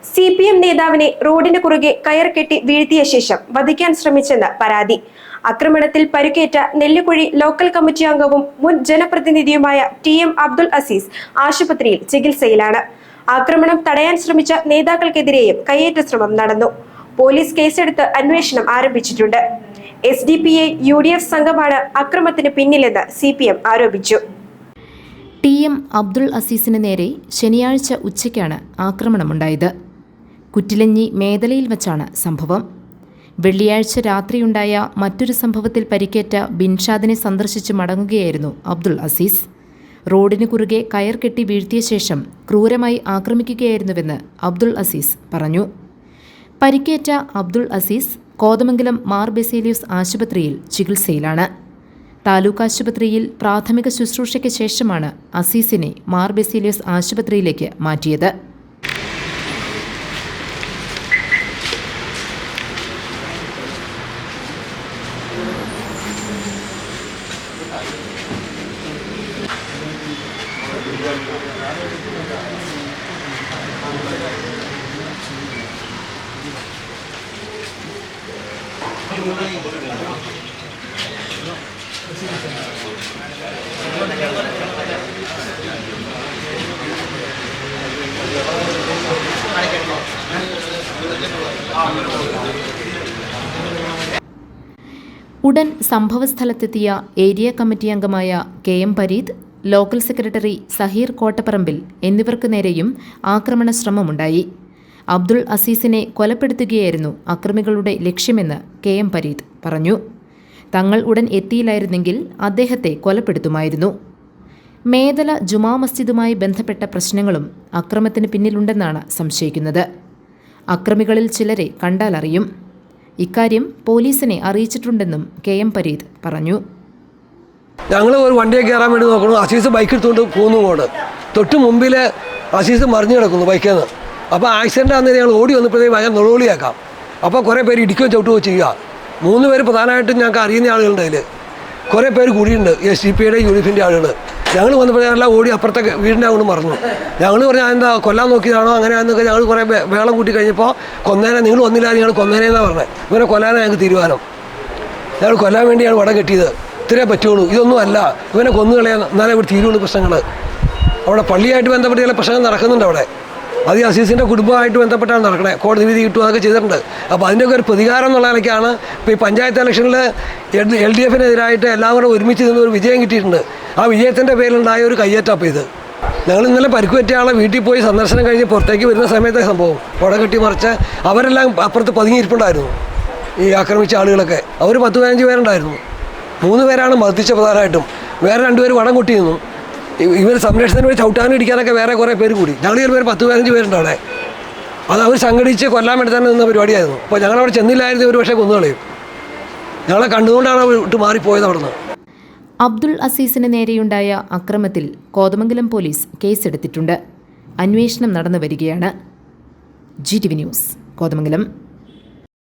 CPM നേതാവിനെ റോഡിന് കുറുകെ കയർ കെട്ടി വീഴ്ത്തിയ ശേഷം വധിക്കാൻ ശ്രമിച്ചെന്ന് പരാതി. ആക്രമണത്തിൽ പരിക്കേറ്റ നെല്ലിക്കുഴി ലോക്കൽ കമ്മിറ്റി അംഗവും മുൻ ജനപ്രതിനിധിയുമായ TM അബ്ദുൾ അസീസ് ആശുപത്രിയിൽ ചികിത്സയിലാണ്. ആക്രമണം തടയാൻ ശ്രമിച്ച നേതാക്കൾക്കെതിരെയും കയ്യേറ്റ ശ്രമം നടന്നു. പോലീസ് കേസെടുത്ത് അന്വേഷണം ആരംഭിച്ചിട്ടുണ്ട്. SDPI UDF സംഘമാണ് അക്രമത്തിന് പിന്നിലെന്ന് CPM ആരോപിച്ചു. TM അബ്ദുൾ അസീസിന് നേരെ ശനിയാഴ്ച ഉച്ചയ്ക്കാണ് ആക്രമണമുണ്ടായത്. കുറ്റിലഞ്ഞി മേദലയിൽ വച്ചാണ് സംഭവം. വെള്ളിയാഴ്ച രാത്രിയുണ്ടായ മറ്റൊരു സംഭവത്തിൽ പരിക്കേറ്റ ബിൻഷാദിനെ സന്ദർശിച്ച് മടങ്ങുകയായിരുന്നു അബ്ദുൾ അസീസ്. റോഡിന് കുറുകെ കയർ കെട്ടി വീഴ്ത്തിയ ശേഷം ക്രൂരമായി ആക്രമിക്കുകയായിരുന്നുവെന്ന് അബ്ദുൾ അസീസ് പറഞ്ഞു. പരിക്കേറ്റ അബ്ദുൾ അസീസ് കോതമംഗലം മാർ ബെസേലിയൂസ് ആശുപത്രിയിൽ ചികിത്സയിലാണ്. താലൂക്ക് ആശുപത്രിയിൽ പ്രാഥമിക ശുശ്രൂഷയ്ക്ക് ശേഷമാണ് അസീസിനെ മാർ ബെസേലിയൂസ് ആശുപത്രിയിലേക്ക് മാറ്റിയത്. ഉടൻ സംഭവസ്ഥലത്തെത്തിയ ഏരിയ കമ്മിറ്റി അംഗമായ KM Pareed, local secretary Saheer Kottaparambil എന്നിവർക്ക് നേരെയും ആക്രമണ ശ്രമമുണ്ടായി. അബ്ദുൾ അസീസിനെ കൊലപ്പെടുത്തുകയായിരുന്നു അക്രമികളുടെ ലക്ഷ്യമെന്ന് KM പരീദ് പറഞ്ഞു. തങ്ങൾ ഉടൻ എത്തിയില്ലായിരുന്നെങ്കിൽ അദ്ദേഹത്തെ കൊലപ്പെടുത്തുമായിരുന്നു. മേദല ജുമാ മസ്ജിദുമായി ബന്ധപ്പെട്ട പ്രശ്നങ്ങളും അക്രമത്തിന് പിന്നിലുണ്ടെന്നാണ് സംശയിക്കുന്നത്. അക്രമികളിൽ ചിലരെ കണ്ടാലറിയും. ഇക്കാര്യം പോലീസിനെ അറിയിച്ചിട്ടുണ്ടെന്നും KM പരീദ് പറഞ്ഞു. ഞങ്ങൾ ഒരു വണ്ടിയെ കയറാൻ വേണ്ടി നോക്കുന്നു. അസീസ് ബൈക്ക് എടുത്തുകൊണ്ട് പോകുന്നു. തൊട്ട് മുമ്പിൽ അസീസ് മറിഞ്ഞു കിടക്കുന്നു ബൈക്കിൽ നിന്ന്. അപ്പോൾ ആക്സിഡൻ്റ് ആണെന്ന് ഞങ്ങൾ ഓടി വന്നപ്പോഴത്തേക്ക് ഭയങ്കര നുളോളിയാക്കാം. അപ്പോൾ കുറേ പേര് ഇടിക്കുകയോ ചവിട്ടുകയോ ചെയ്യുക. 3 പേര് പ്രധാനമായിട്ടും ഞങ്ങൾക്ക് അറിയുന്ന ആളുകളുണ്ട്. അതിൽ കുറേ പേര് കൂടിയുണ്ട്. SDPIയുടെ UDFിൻ്റെ ആളുകൾ. ഞങ്ങൾ വന്നപ്പോഴെല്ലാം ഓടി അപ്പുറത്തെ വീടിൻ്റെ അങ്ങോട്ട് മറന്നു. ഞങ്ങൾ പറഞ്ഞാൽ എന്താ കൊല്ലാൻ നോക്കിയതാണോ അങ്ങനെയാണെന്നൊക്കെ ഞങ്ങൾ കുറേ വേളം കൂട്ടി കഴിഞ്ഞപ്പോൾ കൊന്നേനെ നിങ്ങൾ വന്നില്ല, ഞങ്ങൾ കൊന്നേനെന്നാണ് പറഞ്ഞത്. ഇവനെ കൊല്ലാനാണ് ഞങ്ങൾക്ക് തീരുമാനം. ഞങ്ങൾ കൊല്ലാൻ വേണ്ടിയാണ് വടം കെട്ടിയത്. ഇത്രേ പറ്റുള്ളൂ, ഇതൊന്നും അല്ല. ഇവനെ കൊന്നു കളയാൻ എന്നാലേ ഇവിടെ തീരുള്ളൂ പ്രശ്നങ്ങൾ. അവിടെ പള്ളിയായിട്ട് ബന്ധപ്പെട്ട് ചില പ്രശ്നങ്ങൾ നടക്കുന്നുണ്ട്. അവിടെ അത് ഈ അസീസിൻ്റെ കുടുംബമായിട്ട് ബന്ധപ്പെട്ടാണ് നടക്കണേ. കോടതി വിധി കിട്ടും, അതൊക്കെ ചെയ്തിട്ടുണ്ട്. അപ്പോൾ അതിൻ്റെയൊക്കെ ഒരു പ്രതികാരം എന്നുള്ള നിലയ്ക്കാണ് ഇപ്പോൾ ഈ പഞ്ചായത്ത് ഇലക്ഷനിൽ LDFിനെതിരായിട്ട് എല്ലാവരും ഒരുമിച്ച് നിന്ന് ഒരു വിജയം കിട്ടിയിട്ടുണ്ട്. ആ വിജയത്തിൻ്റെ പേരിലുണ്ടായ ഒരു കയ്യേറ്റപ്പം ഇത്. ഞങ്ങൾ ഇന്നലെ പരിക്ക് പറ്റിയ ആളെ വീട്ടിൽ പോയി സന്ദർശനം കഴിഞ്ഞ് പുറത്തേക്ക് വരുന്ന സമയത്തെ സംഭവം വട കെട്ടി മറിച്ച് അവരെല്ലാം അപ്പുറത്ത് പതുങ്ങിയിരിപ്പുണ്ടായിരുന്നു. ഈ ആക്രമിച്ച ആളുകളൊക്കെ അവർ 10-15 പേരുണ്ടായിരുന്നു. 3 പേരാണ് മർദ്ദിച്ച പ്രധാനമായിട്ടും. വേറെ 2 പേര് വടം കൊട്ടിയിരുന്നു. ഇവർ സംരക്ഷണത്തിന് വേണ്ടി ചവിട്ടാനും ഇടിക്കാനൊക്കെ വേറെ കുറേ പേര് കൂടി. ഞങ്ങൾ ചിലപ്പോൾ 10-15 പേരുണ്ട് അവിടെ. അത് അവർ സംഘടിച്ച് കൊല്ലാൻ വേണ്ടി തന്നെ നിന്ന പരിപാടിയായിരുന്നു. അപ്പോൾ ഞങ്ങളവിടെ ചെന്നില്ലായിരുന്നു, ഒരു പക്ഷേ കൊന്നുകളയും. ഞങ്ങളെ കണ്ടുകൊണ്ടാണ് വിട്ട് മാറിപ്പോയത് അവിടെ നിന്ന്. അബ്ദുൾ അസീസിന് നേരെയുണ്ടായ അക്രമത്തിൽ കോതമംഗലം പോലീസ് കേസെടുത്തിട്ടുണ്ട്. അന്വേഷണം നടന്നു വരികയാണ്. GTV news, Kothamangalam.